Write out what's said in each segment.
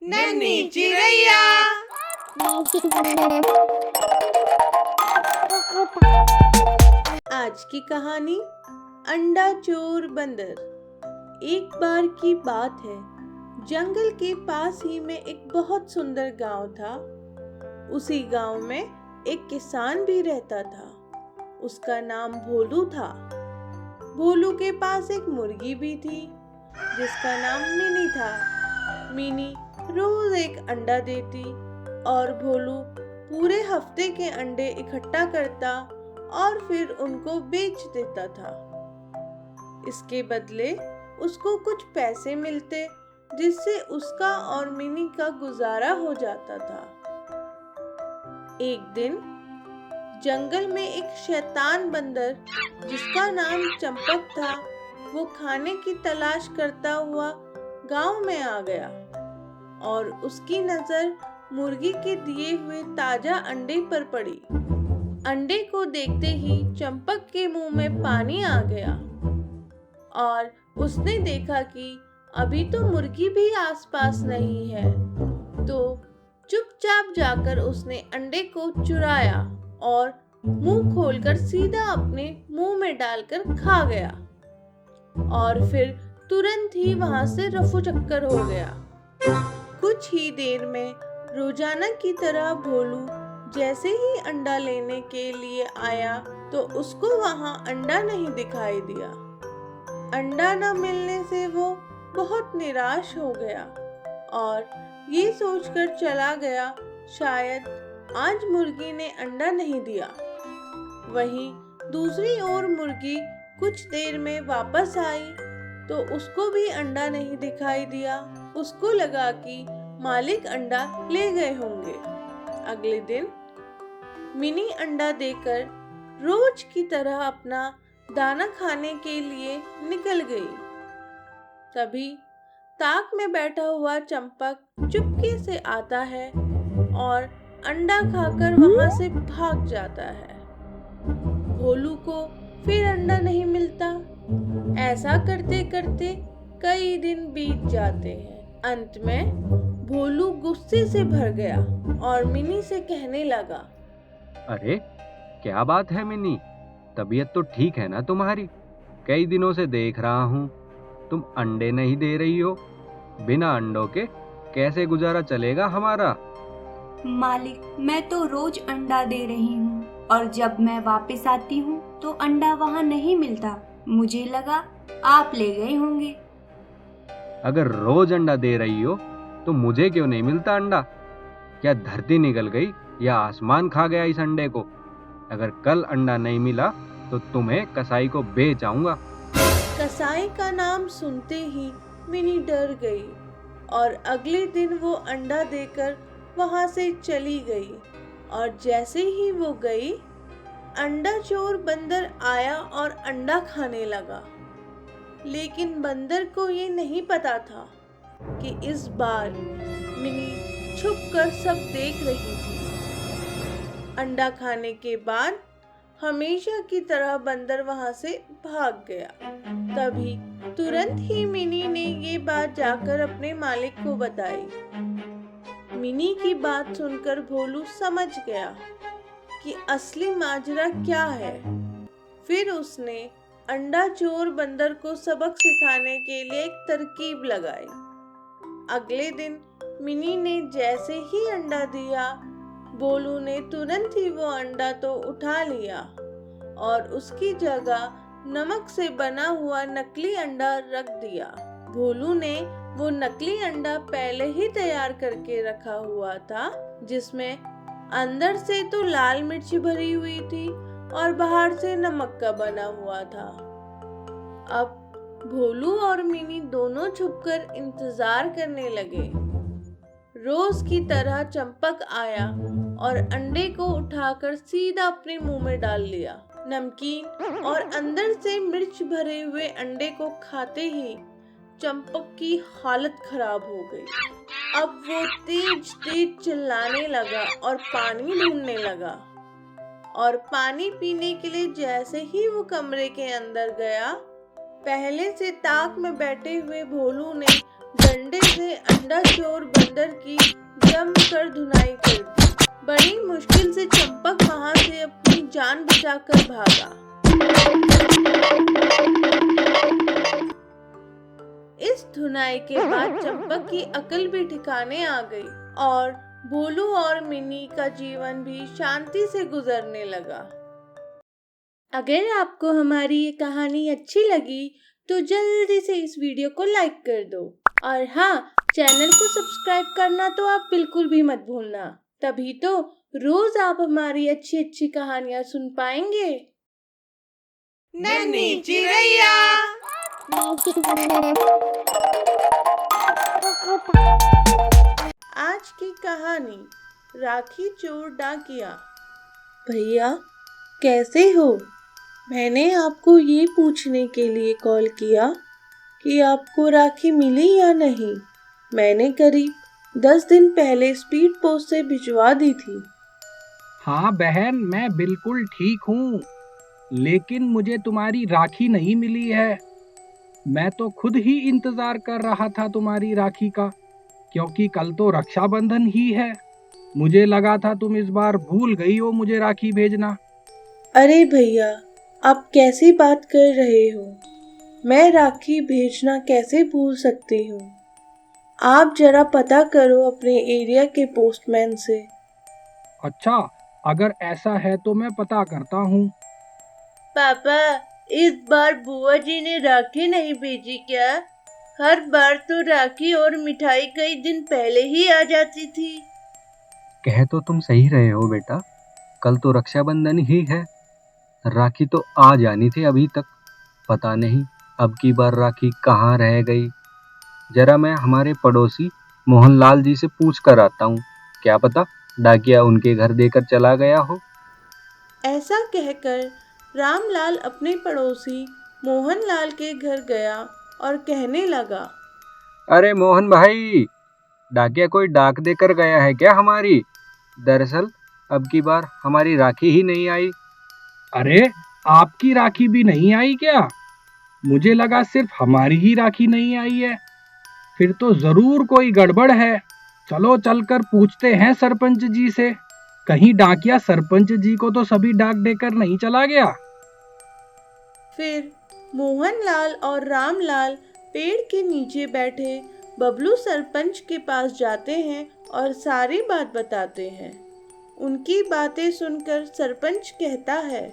नन्ही चिड़ैया। आज की कहानी अंडा चोर बंदर। एक बार की बात है, जंगल के पास ही में एक बहुत सुंदर गांव था। उसी गांव में एक किसान भी रहता था। उसका नाम भोलू था। भोलू के पास एक मुर्गी भी थी जिसका नाम मिनी था। मिनी रोज एक अंडा देती और भोलू पूरे हफ्ते के अंडे इकट्ठा करता और फिर उनको बेच देता था। इसके बदले उसको कुछ पैसे मिलते जिससे उसका और मिनी का गुजारा हो जाता था। एक दिन जंगल में एक शैतान बंदर जिसका नाम चंपक था, वो खाने की तलाश करता हुआ गांव में आ गया और उसकी नजर मुर्गी के दिए हुए ताजा अंडे पर पड़ी। अंडे को देखते ही चंपक के मुंह में पानी आ गया और उसने देखा कि अभी तो मुर्गी भी आसपास नहीं है, तो चुपचाप जाकर उसने अंडे को चुराया और मुंह खोलकर सीधा अपने मुंह में डालकर खा गया और फिर तुरंत ही वहां से रफू चक्कर हो गया। कुछ ही देर में रोजाना की तरह भोलू जैसे ही अंडा लेने के लिए आया तो उसको वहां अंडा नहीं दिखाई दिया। अंडा न मिलने से वो बहुत निराश हो गया और ये सोचकर चला गया शायद आज मुर्गी ने अंडा नहीं दिया। वहीं दूसरी ओर मुर्गी कुछ देर में वापस आई तो उसको भी अंडा नहीं दिखाई दिया। उसको लगा कि मालिक अंडा ले गए होंगे। अगले दिन मिनी अंडा देकर रोज की तरह अपना दाना खाने के लिए निकल गई। तभी ताक में बैठा हुआ चंपक चुपके से आता है और अंडा खाकर वहां से भाग जाता है। भोलू को फिर अंडा नहीं मिलता। ऐसा करते करते कई दिन बीत जाते हैं। अंत में भोलू गुस्से से भर गया और मिनी से कहने लगा, अरे क्या बात है मिनी, तबीयत तो ठीक है ना तुम्हारी? कई दिनों से देख रहा हूँ तुम अंडे नहीं दे रही हो। बिना अंडों के कैसे गुजारा चलेगा हमारा? मालिक, मैं तो रोज अंडा दे रही हूँ और जब मैं वापस आती हूँ तो अंडा वहाँ नहीं मिलता। मुझे लगा आप ले गए होंगे। अगर रोज अंडा दे रही हो तो मुझे क्यों नहीं मिलता अंडा? क्या धरती निकल गई या आसमान खा गया इस अंडे को? अगर कल अंडा नहीं मिला तो तुम्हें कसाई को बेच आऊंगा। कसाई का नाम सुनते ही मिनी डर गई और अगले दिन वो अंडा देकर वहां से चली गई। और जैसे ही वो गई, अंडा चोर बंदर आया और अंडा खाने लगा। लेकिन बंदर को ये नहीं पता था कि इस बार मिनी छुपकर सब देख रही थी। अंडा खाने के बाद हमेशा की तरह बंदर वहां से भाग गया। तभी तुरंत ही मिनी ने ये बात जाकर अपने मालिक को बताई। मिनी की बात सुनकर भोलू समझ गया कि असली माजरा क्या है। फिर उसने अंडा चोर बंदर को सबक सिखाने के लिए एक तरकीब लगाई। अगले दिन मिनी ने जैसे ही अंडा दिया, भोलू ने तुरंत ही वो अंडा तो उठा लिया और उसकी जगह नमक से बना हुआ नकली अंडा रख दिया। भोलू ने वो नकली अंडा पहले ही तैयार करके रखा हुआ था, जिसमें अंदर से तो लाल मिर्च भरी हुई थी और बाहर से नमक का बना हुआ था। अब भोलू और मिनी दोनों छुपकर इंतजार करने लगे। रोज की तरह चंपक आया और अंडे को उठाकर सीधा अपने मुंह में डाल लिया। नमकीन और अंदर से मिर्च भरे हुए अंडे को खाते ही चंपक की हालत खराब हो गई। अब वो तेज तेज चिल्लाने लगा और पानी ढूंढने लगा। और पानी पीने के लिए जैसे ही वो कमरे के अंदर गया, पहले से ताक में बैठे हुए भोलू ने डंडे से अंडा चोर बंदर की जमकर धुनाई कर दी। बड़ी मुश्किल से चंपक वहां से अपनी जान बचाकर भागा। इस धुनाई के बाद चंपक की अकल भी ठिकाने आ गई और भोलू और मिनी का जीवन भी शांति से गुजरने लगा। अगर आपको हमारी ये कहानी अच्छी लगी तो जल्दी से इस वीडियो को लाइक कर दो और हाँ, चैनल को सब्सक्राइब करना तो आप बिल्कुल भी मत भूलना। तभी तो रोज आप हमारी अच्छी अच्छी कहानियां सुन पाएंगे। नन्ही चिड़ैया। आज की कहानी राखी चोर डाकिया। भैया कैसे हो? मैंने आपको ये पूछने के लिए कॉल किया कि आपको राखी मिली या नहीं। मैंने करीब 10 दिन पहले स्पीड पोस्ट से भिजवा दी थी। हाँ बहन, मैं बिल्कुल ठीक हूँ, लेकिन मुझे तुम्हारी राखी नहीं मिली है। मैं तो खुद ही इंतजार कर रहा था तुम्हारी राखी का, क्योंकि कल तो रक्षाबंधन ही है। मुझे लगा था तुम इस बार भूल गई हो मुझे राखी भेजना। अरे भैया, आप कैसी बात कर रहे हो? मैं राखी भेजना कैसे भूल सकती हूँ? आप जरा पता करो अपने एरिया के पोस्टमैन से। अच्छा, अगर ऐसा है तो मैं पता करता हूँ। पापा, इस बार बुआ जी ने राखी नहीं भेजी क्या? हर बार तो राखी और मिठाई कई दिन पहले ही आ जाती थी। कह तो तुम सही रहे हो बेटा, कल तो रक्षाबंधन ही है। राखी तो आ जानी थी अभी तक। पता नहीं अब की बार राखी कहाँ रह गई। जरा मैं हमारे पड़ोसी मोहनलाल जी से पूछ कर आता हूँ, क्या पता डाकिया उनके घर देकर चला गया हो। ऐसा कहकर रामलाल अपने पड़ोसी मोहनलाल के घर गया और कहने लगा, अरे मोहन भाई, डाकिया कोई डाक देकर गया है क्या हमारी? दरअसल अब की बार हमारी राखी ही नहीं आई। अरे, आपकी राखी भी नहीं आई क्या? मुझे लगा सिर्फ हमारी ही राखी नहीं आई है। फिर तो जरूर कोई गड़बड़ है। चलो चलकर पूछते हैं सरपंच जी से। कहीं डाकिया सरपंच जी को तो सभी डाक देकर नहीं चला गया। फिर मोहनलाल और रामलाल पेड़ के नीचे बैठे बबलू सरपंच के पास जाते हैं और सारी बात बताते हैं। उनकी बातें सुनकर सरपंच कहता है,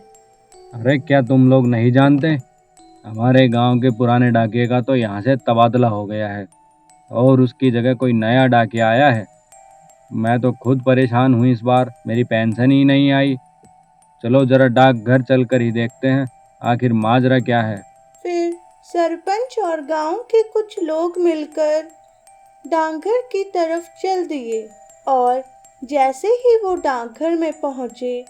अरे क्या तुम लोग नहीं जानते, हमारे गांव के पुराने डाकिये का तो यहाँ से तबादला हो गया है और उसकी जगह कोई नया डाकिया आया है। मैं तो खुद परेशान हूँ, इस बार मेरी पेंशन ही नहीं आई। चलो जरा डाकघर चलकर ही देखते हैं आखिर माजरा क्या है। फिर सरपंच और गांव के कुछ लोग मिलकर डाकघर की तरफ चल दिए और जैसे ही वो डाकघर में पहुंचे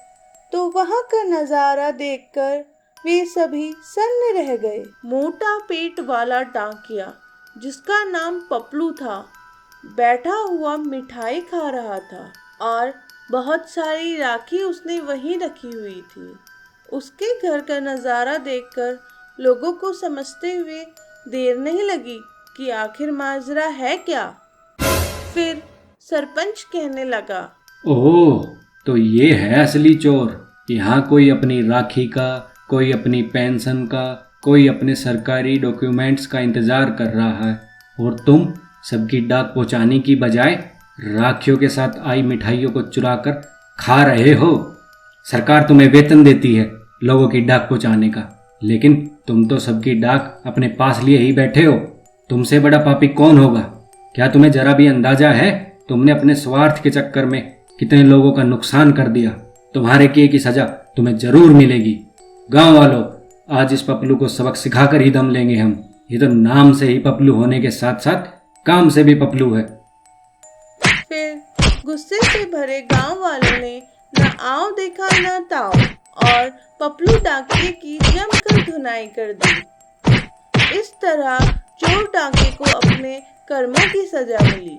तो वहां का नजारा देखकर वे सभी सन्न रह गए। मोटा पेट वाला डाकिया, जिसका नाम पपलू था, बैठा हुआ मिठाई खा रहा था और बहुत सारी राखी उसने वहीं रखी हुई थी। उसके घर का नज़ारा देखकर लोगों को समझते हुए देर नहीं लगी कि आखिर माजरा है क्या। फिर सरपंच कहने लगा, ओह, तो ये है असली चोर। यहाँ कोई अपनी राखी का, कोई अपनी पेंशन का, कोई अपने सरकारी डॉक्यूमेंट्स का इंतज़ार कर रहा है और तुम सबकी डाक पहुँचाने की बजाय राखियों के साथ आई मिठाइयों को चुराकर खा रहे हो। सरकार तुम्हें वेतन देती है लोगों की डाक पहुँचाने का, लेकिन तुम तो सबकी डाक अपने पास लिए ही बैठे हो। तुमसे बड़ा पापी कौन होगा? क्या तुम्हें जरा भी अंदाजा है तुमने अपने स्वार्थ के चक्कर में कितने लोगों का नुकसान कर दिया? तुम्हारे किए की सजा तुम्हें जरूर मिलेगी। गांव वालों, आज इस पपलू को सबक सिखाकर ही दम लेंगे हम। ये तो नाम से ही पपलू होने के साथ साथ काम से भी पपलू है। फिर गुस्से से भरे गांव वालों ने न आओ देखा न ताओ और पपलू डाके की जमकर धुनाई कर दी। इस तरह चोर डाके को अपने कर्मों की सजा मिली।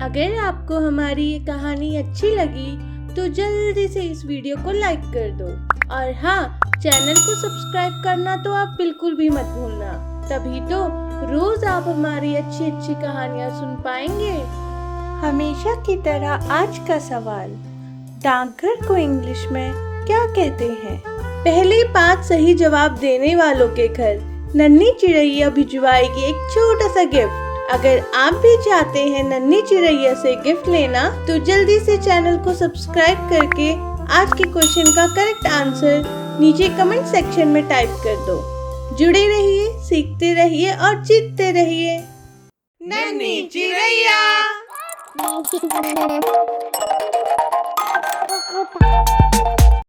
अगर आपको हमारी ये कहानी अच्छी लगी तो जल्दी से इस वीडियो को लाइक कर दो और हाँ, चैनल को सब्सक्राइब करना तो आप बिल्कुल भी मत भूलना। तभी तो रोज आप हमारी अच्छी अच्छी कहानियाँ सुन पाएंगे। हमेशा की तरह आज का सवाल, डाकघर को इंग्लिश में क्या कहते हैं? पहले 5 सही जवाब देने वालों के घर नन्ही चिड़ैया भिजवाएगी एक छोटा सा गिफ्ट। अगर आप भी चाहते हैं नन्ही चिड़ैया से गिफ्ट लेना तो जल्दी से चैनल को सब्सक्राइब करके आज के क्वेश्चन का करेक्ट आंसर नीचे कमेंट सेक्शन में टाइप कर दो। जुड़े रहिए, सीखते रहिए और जीतते रहिए। नन्ही चिड़ैया।